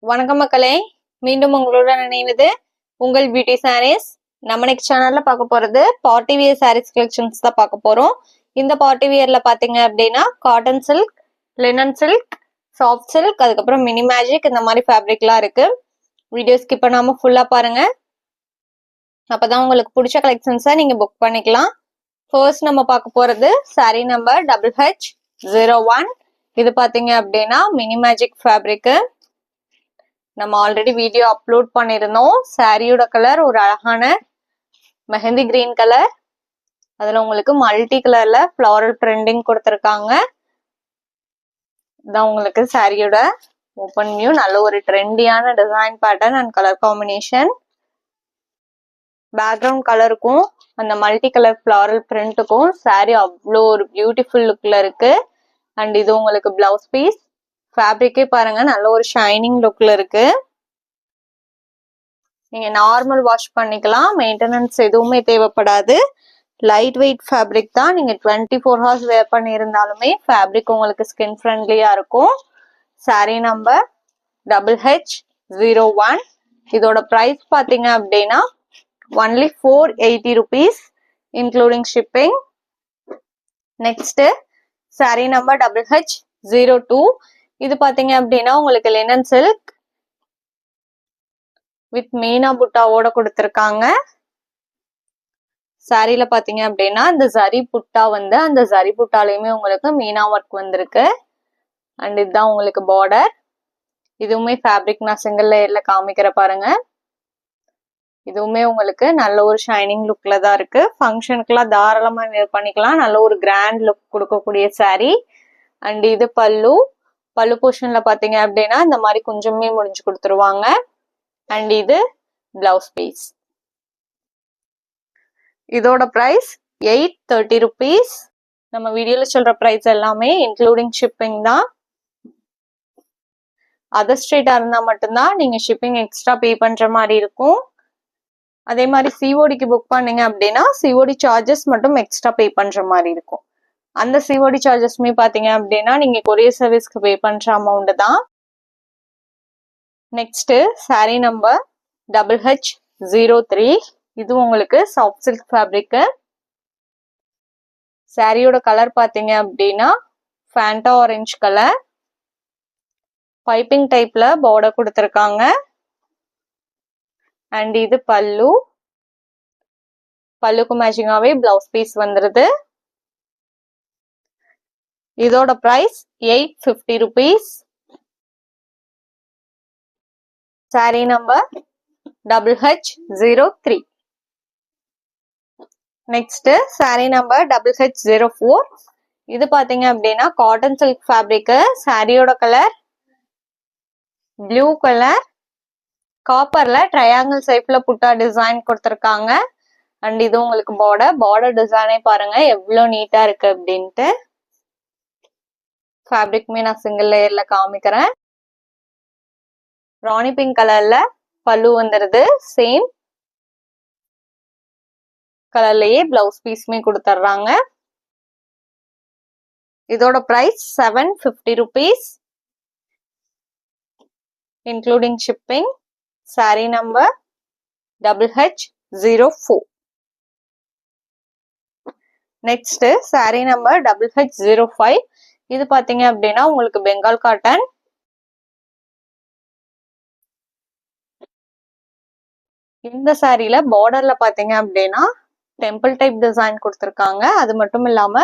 வணக்கம் மக்களே, மீண்டும் உங்களுடன் நினைவது உங்கள் பியூட்டி சாரீஸ். நம்ம நெக்ஸ்ட் சேனல்ல பார்க்க போறது பார்ட்டி வியர் சாரீஸ் கலெக்ஷன்ஸ் தான் பார்க்க போறோம். இந்த பார்ட்டி வியர்ல பாத்தீங்க அப்படின்னா cotton silk, linen silk, soft silk, அதுக்கப்புறம் மினி மேஜிக் இந்த மாதிரி ஃபேப்ரிக்லாம் இருக்கு. வீடியோ ஸ்கிப் பண்ணாம ஃபுல்லா பாருங்க, அப்பதான் உங்களுக்கு பிடிச்ச கலெக்ஷன்ஸை நீங்க புக் பண்ணிக்கலாம். ஃபர்ஸ்ட் நம்ம பார்க்க போறது சாரீ நம்பர் HH01. இது பாத்தீங்க அப்படின்னா மினி மேஜிக் ஃபேப்ரிக். நம்ம ஆல்ரெடி வீடியோ அப்லோட் பண்ணிருந்தோம். சாரியோட கலர் ஒரு அழகான மெஹந்தி கிரீன் கலர், அதுல உங்களுக்கு மல்டி கலர்ல ஃப்ளாரல் பிரிண்டிங் கொடுத்துருக்காங்க. இதான் உங்களுக்கு சாரியோட ஓப்பன் வியூ. நல்ல ஒரு ட்ரெண்டியான design pattern and colour combination. Background கலருக்கும் அந்த மல்டி கலர் ஃப்ளாரல் பிரிண்ட்டுக்கும் சாரி அவ்வளோ ஒரு பியூட்டிஃபுல் லுக்ல இருக்கு. அண்ட் இது உங்களுக்கு பிளவுஸ் பீஸ். ஃபேப்ரிக்கே பாருங்க நல்ல ஒரு ஷைனிங் லுக்ல இருக்கு. நீங்க நார்மல் வாஷ் பண்ணிக்கலாம், மெயின்டெனன்ஸ் எதுவுமே தேவைப்படாது. லைட் வெயிட் ஃபேப்ரிக் தான். நீங்க 24 ஹவர்ஸ் வேர் பண்ணியிருந்தாலுமே ஃபேப்ரிக் உங்களுக்கு ஸ்கின் ஃப்ரெண்ட்லியா இருக்கும். Sari number HH01. இதோட பிரைஸ் பாத்தீங்க அப்படின்னா only 480 rupees including shipping. Next sari number HH02. இது பாத்தீங்க அப்படின்னா உங்களுக்கு லினன் சில்க் வித் மீனா புட்டாவோட கொடுத்திருக்காங்க. சாரியில பாத்தீங்க அப்படின்னா இந்த ஜரி புட்டா வந்து அந்த ஜரி புட்டாலையுமே உங்களுக்கு மீனா ஒர்க் வந்திருக்கு. அண்ட் இதுதான் உங்களுக்கு பார்டர். இதுவுமே ஃபேப்ரிக் நான் சிங்கிள் லேயர்ல காமிக்கிற பாருங்க. இதுவுமே உங்களுக்கு நல்ல ஒரு ஷைனிங் லுக்ல தான் இருக்கு. ஃபங்க்ஷனுக்குலாம் தாராளமா வேர் பண்ணிக்கலாம். நல்ல ஒரு கிராண்ட் லுக் கொடுக்கக்கூடிய சாரி. அண்ட் இது பல்லு போர்ஷன்ல பாத்தீங்க அப்படின்னா இந்த மாதிரி கொஞ்சமே முடிஞ்சு கொடுத்துருவாங்க. அண்ட் இது பிளவுஸ் பீஸ். இதோட பிரைஸ் 830 rupees. நம்ம வீடியோல சொல்ற பிரைஸ் எல்லாமே இன்க்ளூடிங் ஷிப்பிங் தான். அதர் ஸ்டேட்டா இருந்தா மட்டும்தான் நீங்க ஷிப்பிங் எக்ஸ்ட்ரா பே பண்ற மாதிரி இருக்கும். அதே மாதிரி சிஓடிக்கு புக் பண்ணீங்க அப்படின்னா சிஓடி சார்ஜஸ் மட்டும் எக்ஸ்ட்ரா பே பண்ற மாதிரி இருக்கும். அந்த சிஓடி சார்ஜஸ்மே பாத்தீங்க அப்படின்னா நீங்க கொரியர் சர்வீஸ்க்கு பே பண்ற அமௌண்ட் தான். Next sari number HH03. இது உங்களுக்கு சாஃப்ட் சில்க் ஃபேப்ரிக். சாரியோட கலர் பாத்தீங்க அப்படின்னா ஃபேண்டா ஆரஞ்சு கலர். பைப்பிங் டைப்ல பார்டர் கொடுத்திருக்காங்க. அண்ட் இது பல்லுக்கு மேட்சிங்காவே பிளவுஸ் பீஸ் வந்துருது. இதோட price 850 rupees. Sari number HH03. Next sari number HH04. இது பாத்தீங்க அப்படின்னா காட்டன் சில்க் ஃபேப்ரிக். சாரியோட கலர் ப்ளூ கலர், காப்பர்ல ட்ரையாங்கிள் ஷேப்ல புட்டா டிசைன் கொடுத்திருக்காங்க. அண்ட் இது உங்களுக்கு பார்டர் டிசைனே பாருங்க எவ்வளவு நீட்டா இருக்கு அப்படின்ட்டு. ஃபேப்ரிக்மே நான் சிங்கிள் லேயர்ல காமிக்கிறேன். ராணி பிங்க் கலர்ல பல்லு வந்துருது. சேம் கலர்லயே பிளவுஸ் பீஸ்மே கொடுத்துட்றாங்க. இதோட price 750 rupees including shipping. Sari number HH04. Next sari number HH05. இது பாத்தீங்க அப்படின்னா உங்களுக்கு பெங்கால் காட்டன். இந்த சாரியில பார்டர்ல பாத்தீங்க அப்படின்னா டெம்பிள் டைப் டிசைன் கொடுத்திருக்காங்க. அது மட்டும் இல்லாம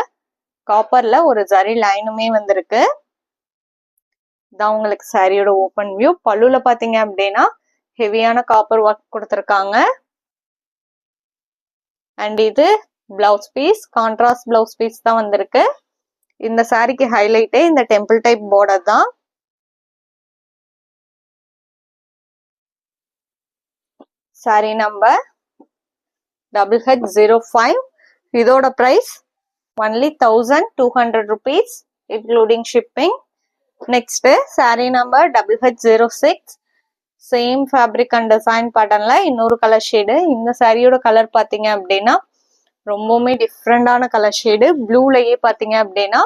காப்பர்ல ஒரு ஜரி லைனுமே வந்திருக்கு. இதான் உங்களுக்கு சாரியோட ஓப்பன் வியூ. பல்லுல பாத்தீங்க அப்படின்னா ஹெவியான காப்பர் ஒர்க் கொடுத்திருக்காங்க. அண்ட் இது blouse piece, contrast blouse piece தான் வந்திருக்கு. இந்த சாரிக்கு ஹைலைட்டே இந்த டெம்பிள் டைப் பார்டர் தான். Sari number HH05. இதோட price only 1200 rupees including shipping. Next sari number HH06. Same fabric and design பேட்டர்ன்ல இன்னொரு கலர் ஷேடு. இந்த சாரியோட கலர் பாத்தீங்க அப்படின்னா ரொம்பவுமே டிஃப்ரெண்டான கலர் ஷேடு. ப்ளூலயே பாத்தீங்க அப்படின்னா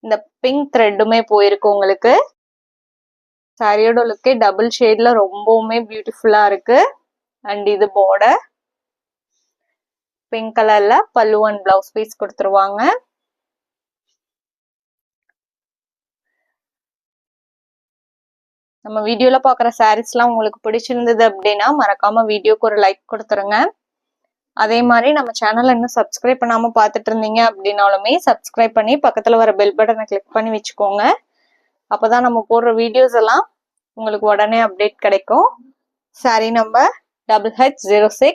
இந்த பிங்க் த்ரெட்டுமே போயிருக்கு உங்களுக்கு. சாரியோட லுக்கே டபுள் ஷேட்ல ரொம்பவுமே பியூட்டிஃபுல்லா இருக்கு. அண்ட் இது பார்டர் பிங்க் கலர்ல பல்லு அண்ட் பிளவுஸ் பீஸ் கொடுத்துருவாங்க. நம்ம வீடியோல பாக்குற சாரீஸ்லாம் உங்களுக்கு பிடிச்சிருந்தது அப்படின்னா மறக்காம வீடியோக்கு ஒரு லைக் கொடுத்துருங்க. அதே மாதிரி நம்ம சேனலை இன்னும் சப்ஸ்கிரைப் பண்ணாம பார்த்துட்டு இருந்தீங்க அப்படின்னாலுமே சப்ஸ்கிரைப் பண்ணி பக்கத்துல வர பெல் பட்டனை கிளிக் பண்ணி வச்சுக்கோங்க. அப்பதான் நம்ம போடுற வீடியோஸ் எல்லாம் உங்களுக்கு உடனே அப்டேட் கிடைக்கும். Sorry number HH06.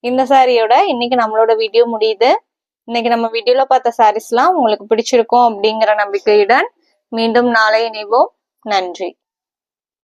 இந்த சாரியோட இன்னைக்கு நம்மளோட வீடியோ முடியுது. இன்னைக்கு நம்ம வீடியோல பார்த்த சாரீஸ்லாம் உங்களுக்கு பிடிச்சிருக்கும் அப்படிங்கிற நம்பிக்கையுடன் மீண்டும் நாளை இணைவோம். நன்றி.